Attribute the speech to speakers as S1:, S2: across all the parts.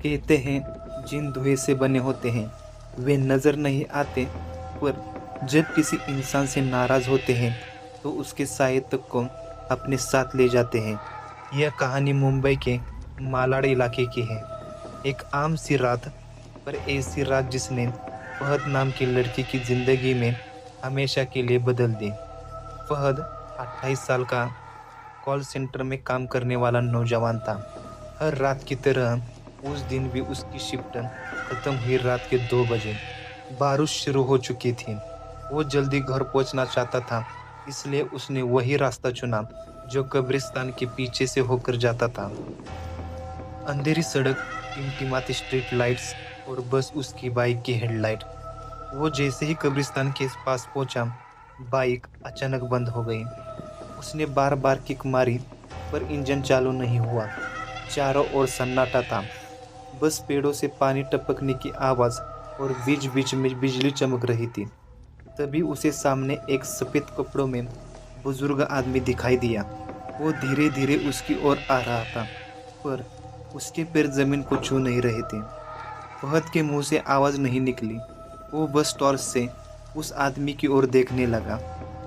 S1: कहते हैं जिन धुएं से बने होते हैं वे नज़र नहीं आते, पर जब किसी इंसान से नाराज़ होते हैं तो उसके साए तक को अपने साथ ले जाते हैं। यह कहानी मुंबई के मालाड इलाके की है। एक आम सी रात, पर ऐसी रात जिसने फहद नाम की लड़की की ज़िंदगी में हमेशा के लिए बदल दी। फहद 28 साल का कॉल सेंटर में काम करने वाला नौजवान था। हर रात की तरह उस दिन भी उसकी शिफ्ट खत्म हुई रात के 2 बजे। बारिश शुरू हो चुकी थी। वो जल्दी घर पहुंचना चाहता था, इसलिए उसने वही रास्ता चुना जो कब्रिस्तान के पीछे से होकर जाता था। अंधेरी सड़क, टिमटिमाती स्ट्रीट लाइट्स और बस उसकी बाइक की हेडलाइट। वो जैसे ही कब्रिस्तान के पास पहुंचा, बाइक अचानक बंद हो गई। उसने बार बार किक मारी, पर इंजन चालू नहीं हुआ। चारों ओर सन्नाटा था, बस पेड़ों से पानी टपकने की आवाज़ और बीच बीच में बिजली चमक रही थी। तभी उसे सामने एक सफ़ेद कपड़ों में बुजुर्ग आदमी दिखाई दिया। वो धीरे धीरे उसकी ओर आ रहा था, पर उसके पैर जमीन को छू नहीं रहे थे। फहद के मुंह से आवाज़ नहीं निकली। वो बस टॉर्च से उस आदमी की ओर देखने लगा।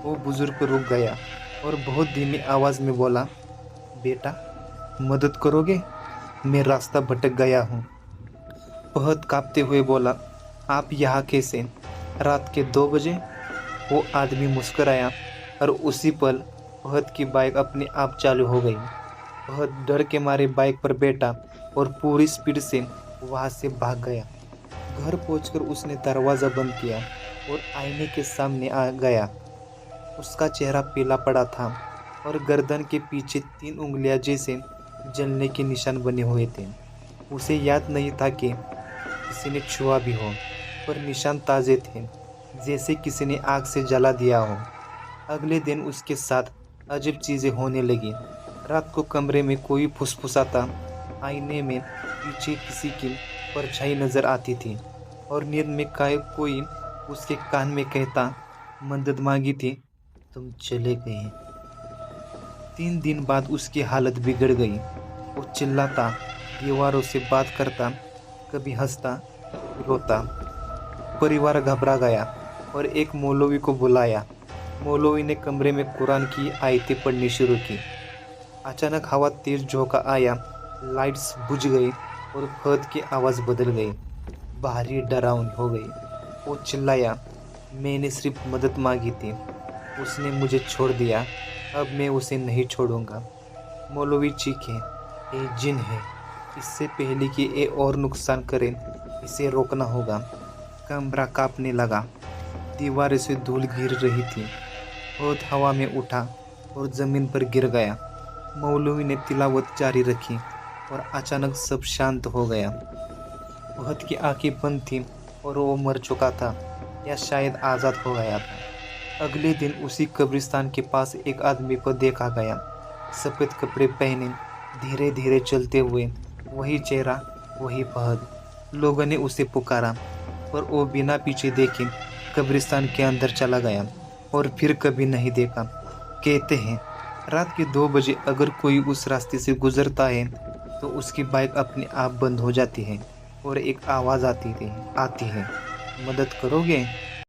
S1: वो बुजुर्ग रुक गया और बहुत धीमी आवाज़ में बोला, बेटा, मदद करोगे? मैं रास्ता भटक गया हूँ। फहद कांपते हुए बोला, आप यहाँ कैसे? रात के 2 बजे? वो आदमी मुस्कुराया और उसी पल फहद की बाइक अपने आप चालू हो गई। फहद डर के मारे बाइक पर बैठा और पूरी स्पीड से वहाँ से भाग गया। घर पहुंचकर उसने दरवाज़ा बंद किया और आईने के सामने आ गया। उसका चेहरा पीला पड़ा था और गर्दन के पीछे 3 उंगलियां जैसे जलने के निशान बने हुए थे। उसे याद नहीं था कि किसी ने छुआ भी हो, पर निशान ताज़े थे, जैसे किसी ने आग से जला दिया हो। अगले दिन उसके साथ अजीब चीज़ें होने लगी। रात को कमरे में कोई फुसफुसाता, आईने में पीछे किसी की परछाई नज़र आती थी और नींद में कोई उसके कान में कहता, मदद मांगी थी, तुम चले गए। 3 दिन बाद उसकी हालत बिगड़ गई। वो चिल्लाता, दीवारों से बात करता, कभी हंसता, रोता। परिवार घबरा गया और एक मौलवी को बुलाया। मौलवी ने कमरे में कुरान की आयतें पढ़नी शुरू की। अचानक हवा तेज झोंका आया, लाइट्स बुझ गई और फहद की आवाज़ बदल गई, भारी डरावनी हो गई। वो चिल्लाया, मैंने सिर्फ मदद मांगी थी, उसने मुझे छोड़ दिया, अब मैं उसे नहीं छोड़ूंगा। मौलवी चीखे, ये जिन है, इससे पहले कि ये और नुकसान करे इसे रोकना होगा। कमरा कांपने लगा, दीवार से धूल गिर रही थी। बहुत हवा में उठा और ज़मीन पर गिर गया। मौलवी ने तिलावत जारी रखी और अचानक सब शांत हो गया। फहद की आंखें बंद थीं और वो मर चुका था या शायद आज़ाद हो गया था। अगले दिन उसी कब्रिस्तान के पास एक आदमी को देखा गया, सफ़ेद कपड़े पहने, धीरे धीरे चलते हुए, वही चेहरा, वही फहद। लोगों ने उसे पुकारा, पर वो बिना पीछे देखे कब्रिस्तान के अंदर चला गया और फिर कभी नहीं देखा। कहते हैं रात के 2 बजे अगर कोई उस रास्ते से गुजरता है तो उसकी बाइक अपने आप बंद हो जाती है और एक आवाज़ आती है, मदद करोगे?